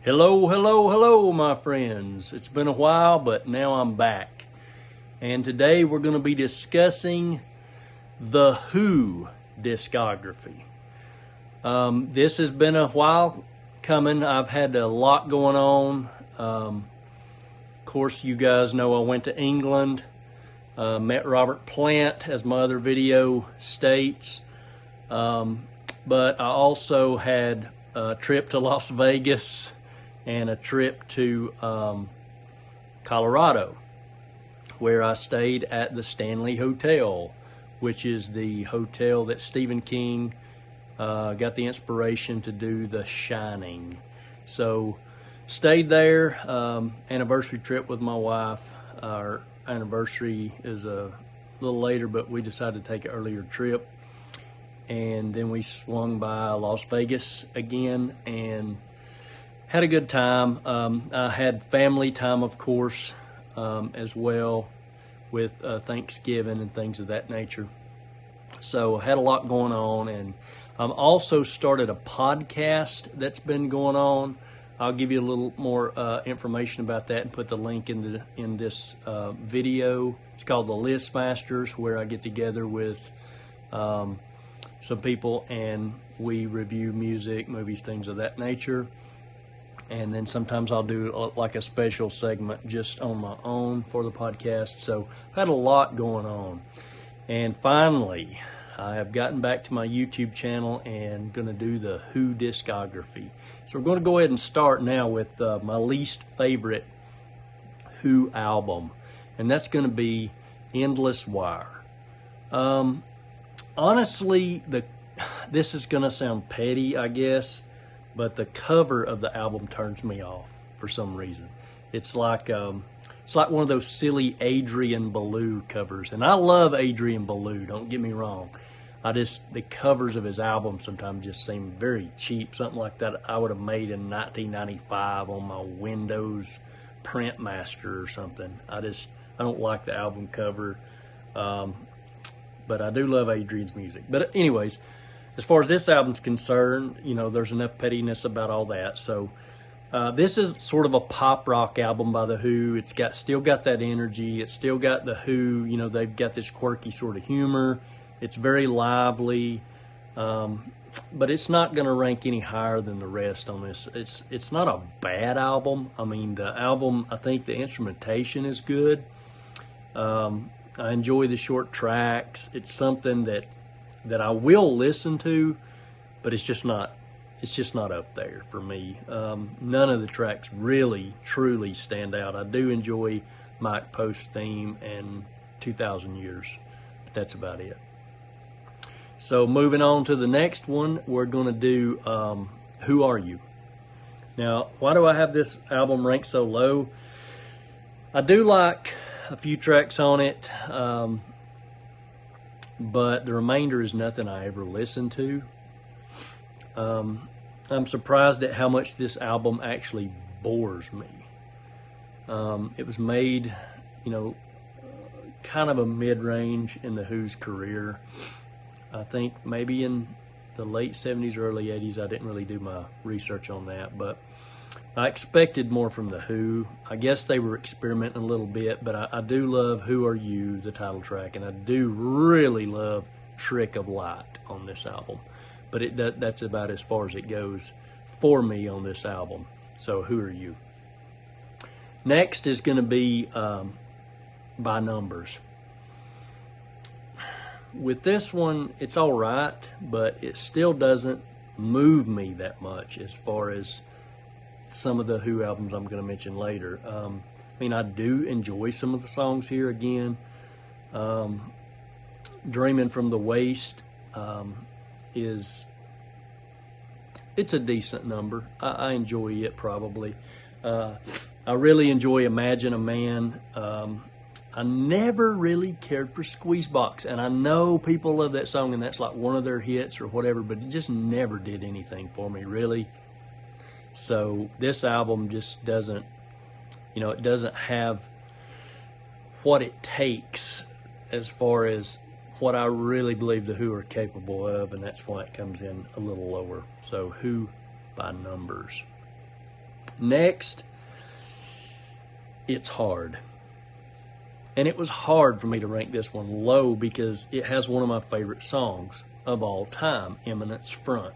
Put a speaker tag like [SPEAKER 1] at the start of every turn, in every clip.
[SPEAKER 1] Hello, hello, hello, my friends. It's been a while, but now I'm back. And today we're going to be discussing the Who discography. This has been a while coming. I've had a lot going on. Of course, you guys know I went to England, met Robert Plant, as my other video states. But I also had a trip to Las Vegas and a trip to Colorado, where I stayed at the Stanley Hotel, which is the hotel that Stephen King got the inspiration to do The Shining. So stayed there, anniversary trip with my wife. Our anniversary is a little later, but we decided to take an earlier trip. And then we swung by Las Vegas again and had a good time. I had family time, of course, as well, with Thanksgiving and things of that nature. So I had a lot going on, and also started a podcast that's been going on. I'll give you a little more information about that and put the link in this video. It's called The List Masters, where I get together with some people and we review music, movies, things of that nature. And then sometimes I'll do like a special segment just on my own for the podcast. So I've had a lot going on. And finally, I have gotten back to my YouTube channel and going to do the Who discography. So we're going to go ahead and start now with my least favorite Who album. And that's going to be Endless Wire. Honestly, this is going to sound petty, I guess, but the cover of the album turns me off for some reason. It's like one of those silly Adrian Belew covers, and I love Adrian Belew. Don't get me wrong. The covers of his albums sometimes just seem very cheap. Something like that I would have made in 1995 on my Windows Printmaster or something. I don't like the album cover, but I do love Adrian's music. But anyways, as far as this album's concerned, you know, there's enough pettiness about all that. So this is sort of a pop rock album by The Who. It's still got that energy. It's still got The Who, you know, they've got this quirky sort of humor. It's very lively, but it's not going to rank any higher than the rest on this. It's not a bad album. I mean, the album, I think the instrumentation is good. I enjoy the short tracks. It's something that I will listen to, but it's just not up there for me. None of the tracks really, truly stand out. I do enjoy Mike Post's theme and 2,000 Years, but that's about it. So moving on to the next one, we're going to do Who Are You? Now, why do I have this album ranked so low? I do like a few tracks on it, but the remainder is nothing I ever listened to. I'm surprised at how much this album actually bores me. It was made, you know, kind of a mid-range in The Who's career. I think maybe in the late 70s, early 80s. I didn't really do my research on that, but I expected more from The Who. I guess they were experimenting a little bit, but I do love Who Are You, the title track, and I do really love Trick of Light on this album. But that's about as far as it goes for me on this album. So Who Are You? Next is going to be By Numbers. With this one, it's all right, but it still doesn't move me that much as far as some of the Who albums I'm going to mention later. I mean, I do enjoy some of the songs here again. Dreaming from the Waist it's a decent number. I enjoy it probably. I really enjoy Imagine a Man. I never really cared for Squeezebox, and I know people love that song and that's like one of their hits or whatever, but it just never did anything for me, really. So this album just doesn't, you know, it doesn't have what it takes as far as what I really believe the Who are capable of, and that's why it comes in a little lower. So Who by Numbers. Next, it's hard. And it was hard for me to rank this one low because it has one of my favorite songs of all time, Eminence Front.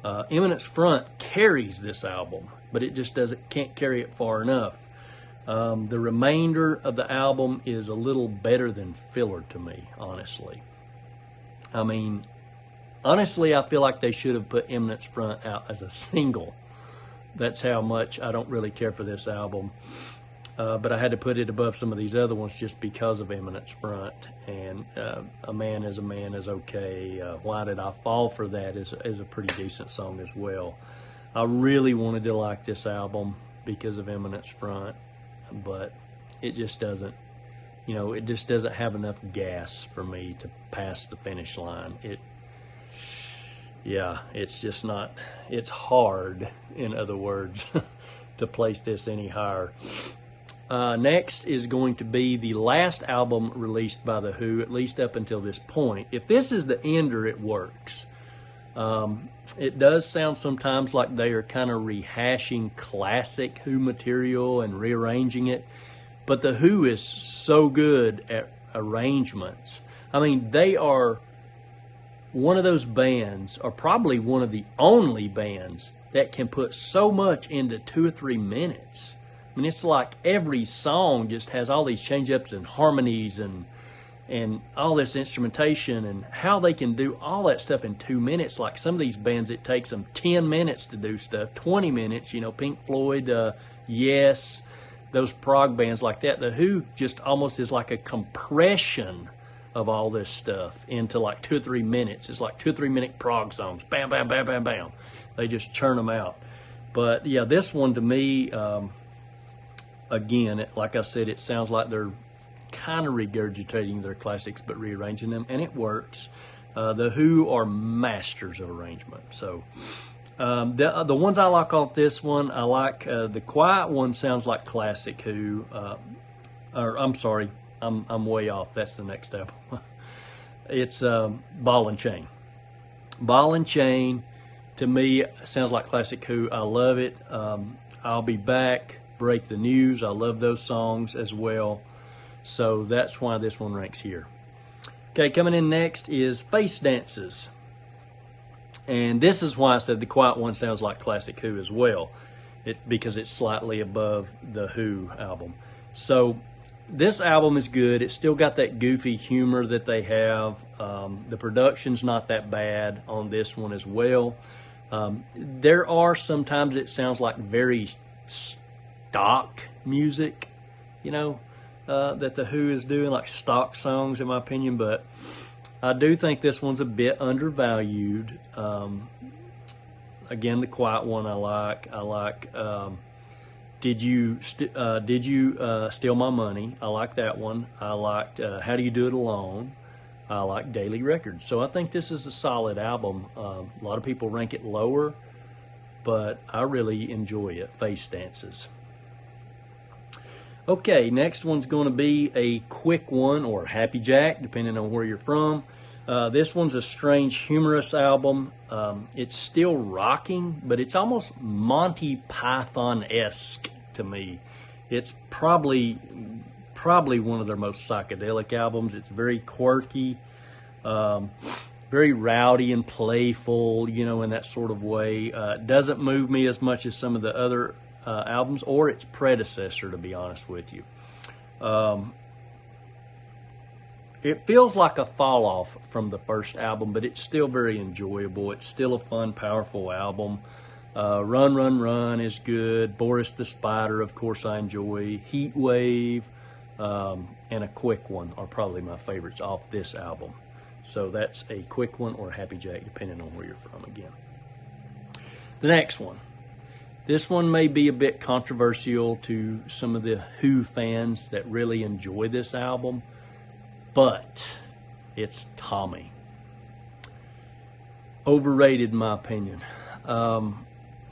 [SPEAKER 1] Eminence Front carries this album, but it just can't carry it far enough. The remainder of the album is a little better than filler to me, honestly. I mean, honestly, I feel like they should have put Eminence Front out as a single. That's how much I don't really care for this album. But I had to put it above some of these other ones just because of Eminence Front. And A Man is okay. Why Did I Fall for That is a pretty decent song as well. I really wanted to like this album because of Eminence Front, but it just doesn't, it just doesn't have enough gas for me to pass the finish line. It's just not, it's hard, in other words, to place this any higher. Next is going to be the last album released by The Who, at least up until this point. If this is the ender, it works. It does sound sometimes like they are kind of rehashing classic Who material and rearranging it, but The Who is so good at arrangements. I mean, they are one of those bands, or probably one of the only bands, that can put so much into 2 or 3 minutes. I mean, it's like every song just has all these change-ups and harmonies and all this instrumentation, and how they can do all that stuff in 2 minutes. Like some of these bands, it takes them 10 minutes to do stuff, 20 minutes, Pink Floyd, Yes, those prog bands like that. The Who just almost is like a compression of all this stuff into like 2 or 3 minutes. It's like 2 or 3 minute prog songs. Bam, bam, bam, bam, bam. They just churn them out. But yeah, this one to me, again, like I said, it sounds like they're kind of regurgitating their classics but rearranging them, and it works. The Who are masters of arrangement. So the ones I like off this one, I like the Quiet One sounds like classic Who. Or I'm sorry, I'm way off. That's the next album. It's Ball and Chain. Ball and Chain to me sounds like classic Who. I love it. I'll Be Back, Break the News. I love those songs as well. So that's why this one ranks here. Okay, coming in next is Face Dances. And this is why I said the Quiet One sounds like classic Who as well, because it's slightly above the Who album. So this album is good. It's still got that goofy humor that they have. The production's not that bad on this one as well. There are sometimes it sounds like very stock music, that the Who is doing, like stock songs in my opinion, but I do think this one's a bit undervalued. Again, the Quiet One I like. Did You Steal My Money? I like that one. I liked How Do You Do It Alone? I like Daily Records. So I think this is a solid album. A lot of people rank it lower, but I really enjoy it. Face Dances. Okay, next one's going to be a quick one, or Happy Jack, depending on where you're from. This one's a strange, humorous album. It's still rocking, but it's almost Monty Python-esque to me. It's probably one of their most psychedelic albums. It's very quirky, very rowdy and playful, in that sort of way. It doesn't move me as much as some of the other albums or its predecessor, to be honest with you. It feels like a fall off from the first album, but it's still very enjoyable. It's still a fun, powerful album. Run, Run, Run is good. Boris the Spider, of course, I enjoy. Heat Wave, and A Quick One are probably my favorites off this album. So that's A Quick One or Happy Jack, depending on where you're from again. The next one. This one may be a bit controversial to some of the Who fans that really enjoy this album, but it's Tommy. Overrated in my opinion.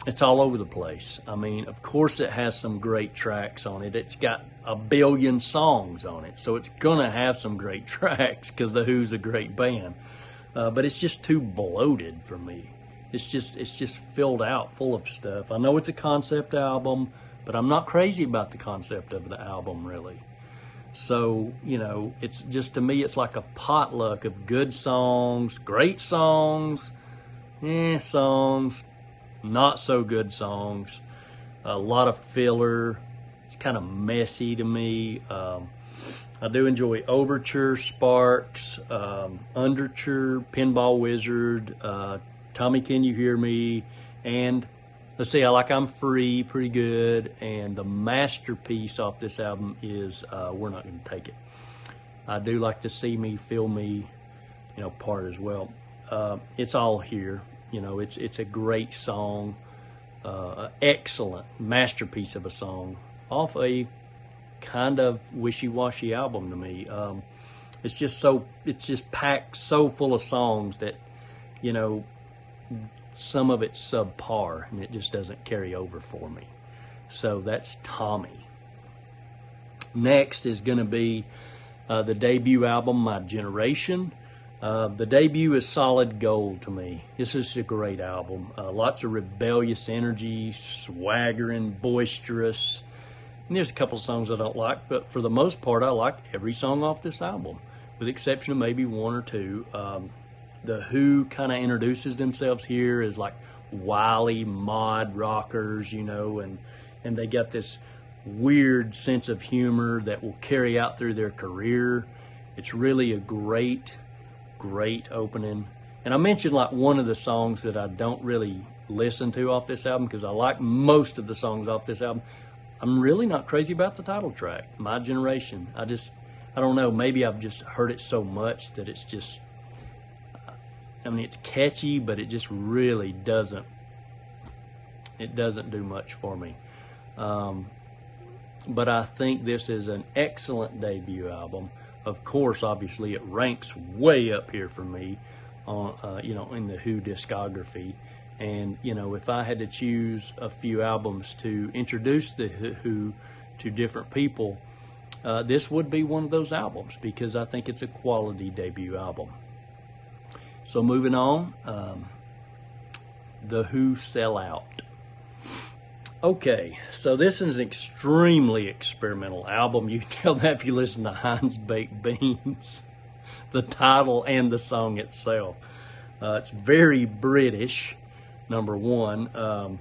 [SPEAKER 1] It's all over the place. I mean, of course it has some great tracks on it. It's got a billion songs on it, so it's gonna have some great tracks because the Who's a great band. But it's just too bloated for me. it's just filled out full of stuff. I know it's a concept album, but I'm not crazy about the concept of the album really. So, you know, it's just, to me, it's like a potluck of good songs, great songs, songs, not so good songs, a lot of filler. It's kind of messy to me. I do enjoy Overture, Sparks, Underture, Pinball Wizard, Tommy Can You Hear Me, and let's see, I like I'm Free, pretty good, and the masterpiece off this album is We're Not Gonna Take It. I do like the See Me, Feel Me, you know, part as well. It's all here, you know, it's a great song, excellent masterpiece of a song off a kind of wishy-washy album to me. It's just packed so full of songs that, you know, some of it's subpar and it just doesn't carry over for me. So that's Tommy. Next is going to be the debut album, My Generation. The debut is solid gold to me. This is a great album. Lots of rebellious energy, swaggering, boisterous. And there's a couple of songs I don't like, but for the most part, I like every song off this album, with the exception of maybe one or two. The Who kind of introduces themselves here as like wily mod rockers, you know, and they got this weird sense of humor that will carry out through their career. It's really a great opening. And I mentioned like one of the songs that I don't really listen to off this album because I like most of the songs off this album. I'm really not crazy about the title track, My Generation. I don't know, maybe I've just heard it so much that it's just, I mean, it's catchy, but it just really doesn't do much for me. But I think this is an excellent debut album. Of course, obviously, it ranks way up here for me on, you know, in the Who discography. And, you know, if I had to choose a few albums to introduce the Who to different people, this would be one of those albums because I think it's a quality debut album. So moving on, The Who Sell Out. Okay, so this is an extremely experimental album. You can tell that if you listen to Heinz Baked Beans, the title and the song itself. It's very British, number one.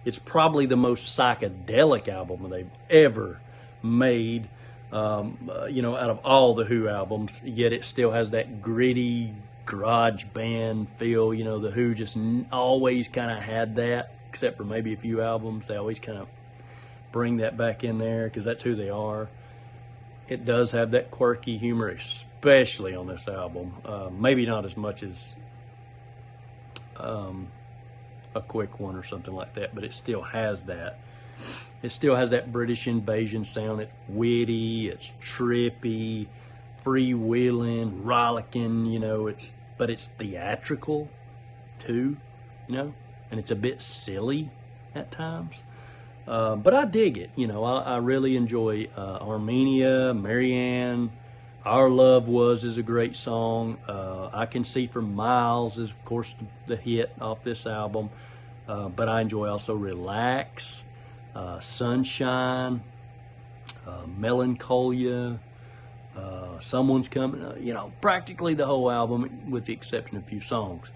[SPEAKER 1] It's probably the most psychedelic album they've ever made, you know, out of all the Who albums, yet it still has that gritty garage band feel. You know, the Who just always kind of had that, except for maybe a few albums. They always kind of bring that back in there because that's who they are. It does have that quirky humor, especially on this album. Maybe not as much as A Quick One or something like that, but it still has that. It still has that British invasion sound. It's witty, it's trippy, freewheeling, rollicking, you know, but it's theatrical too, you know, and it's a bit silly at times. But I dig it, you know. I really enjoy Armenia, Marianne, Our Love Was is a great song. I Can See for Miles is, of course, the hit off this album. But I enjoy also Relax, Sunshine, Melancholia, Someone's Coming, you know, practically the whole album with the exception of a few songs.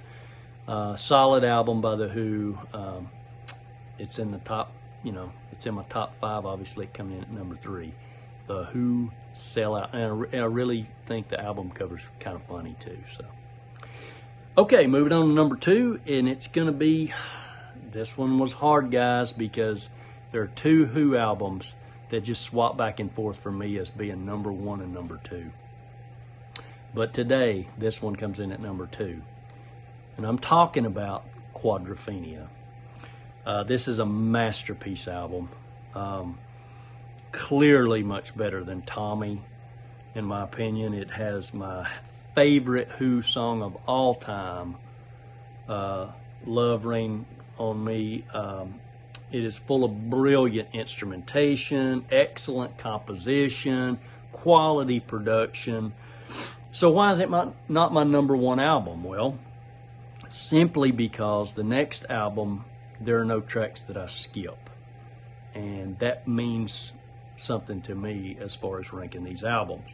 [SPEAKER 1] Solid album by The Who. It's in the top, you know, it's in my top 5. Obviously, it coming in at number 3. The Who Sell Out. And I really think the album cover's kind of funny too. So, okay, moving on to number 2, and it's going to be, this one was hard, guys, because there are 2 Who albums that just swap back and forth for me as being number 1 and number 2. But today, this one comes in at number 2. And I'm talking about Quadrophenia. This is a masterpiece album. Clearly much better than Tommy, in my opinion. It has my favorite Who song of all time, Love Rain on Me. It is full of brilliant instrumentation, excellent composition, quality production. So why is it not my number 1 album? Well, simply because the next album, there are no tracks that I skip. And that means something to me as far as ranking these albums.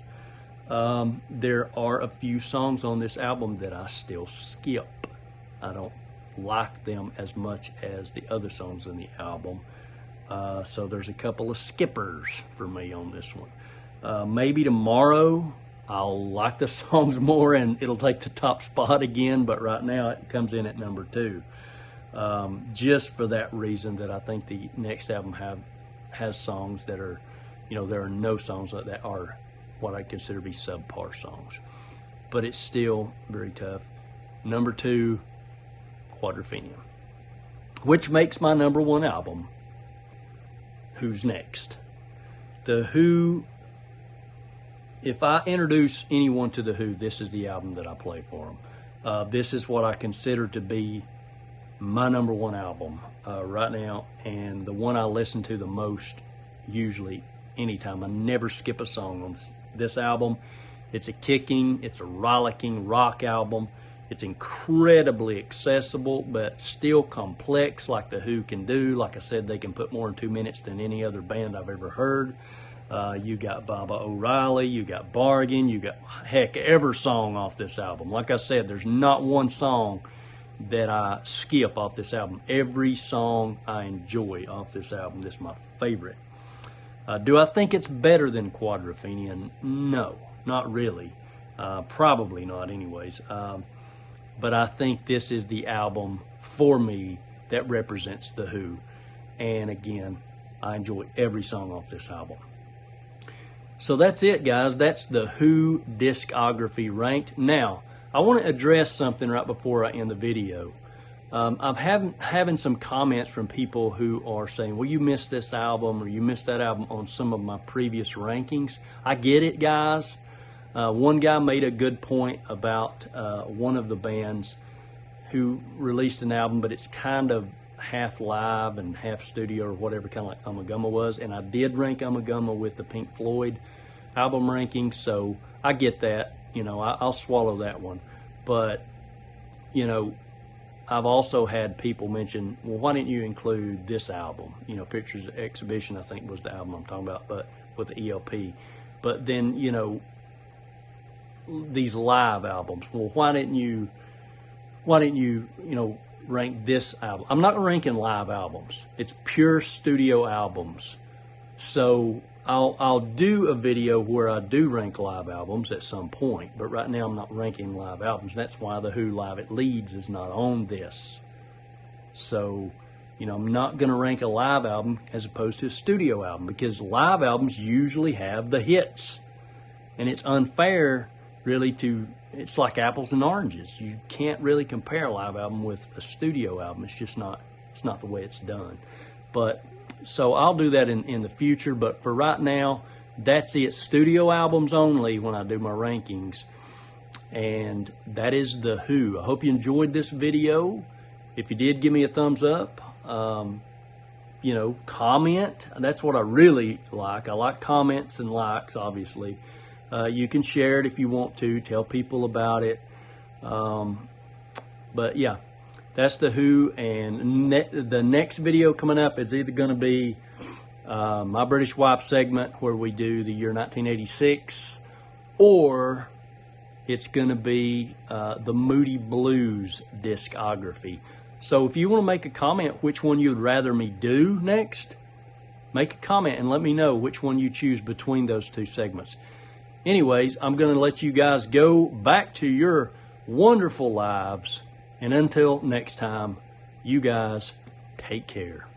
[SPEAKER 1] There are a few songs on this album that I still skip. I don't like them as much as the other songs in the album. So there's a couple of skippers for me on this one. Maybe tomorrow I'll like the songs more and it'll take the top spot again, but right now it comes in at number 2. Just for that reason, that I think the next album has songs that are, there are no songs that are what I consider to be subpar songs. But it's still very tough. Number 2, Quadrophenia, which makes my number 1 album. Who's Next? The Who, if I introduce anyone to The Who, this is the album that I play for them. This is what I consider to be my number 1 album right now, and the one I listen to the most, usually anytime. I never skip a song on this album. It's a kicking, it's a rollicking rock album. It's incredibly accessible, but still complex, like The Who can do. Like I said, they can put more in 2 minutes than any other band I've ever heard. You got Baba O'Reilly, you got Bargain, you got, heck, every song off this album. Like I said, there's not one song that I skip off this album. Every song I enjoy off this album. This is my favorite. Do I think it's better than Quadrophenia? No, not really. Probably not anyways. But I think this is the album for me that represents The Who. And again, I enjoy every song off this album. So that's it, guys. That's The Who discography ranked. Now, I want to address something right before I end the video. I'm having some comments from people who are saying, well, you missed this album or you missed that album on some of my previous rankings. I get it, guys. One guy made a good point about one of the bands who released an album, but it's kind of half live and half studio or whatever, kind of like Ummagumma was. And I did rank Ummagumma with the Pink Floyd album ranking, so I get that. I'll swallow that one. But, I've also had people mention, well, why didn't you include this album? Pictures of Exhibition, I think was the album I'm talking about, but with the ELP. But then, these live albums. Well, why didn't you rank this album? I'm not ranking live albums. It's pure studio albums. So I'll do a video where I do rank live albums at some point, but right now I'm not ranking live albums. That's why The Who Live at Leeds is not on this. So, I'm not going to rank a live album as opposed to a studio album, because live albums usually have the hits. And it's unfair really it's like apples and oranges. You can't really compare a live album with a studio album. It's just not the way it's done. But so I'll do that in the future, but for right now, that's it. Studio albums only when I do my rankings. And that is The Who. I hope you enjoyed this video. If you did, give me a thumbs up. Comment. That's what I really like. I like comments and likes, obviously. You can share it if you want to. Tell people about it. But yeah, that's The Who. And the next video coming up is either going to be my British Wife segment where we do the year 1986, or it's going to be the Moody Blues discography. So if you want to make a comment which one you'd rather me do next, make a comment and let me know which one you choose between those two segments. Anyways, I'm going to let you guys go back to your wonderful lives. And until next time, you guys take care.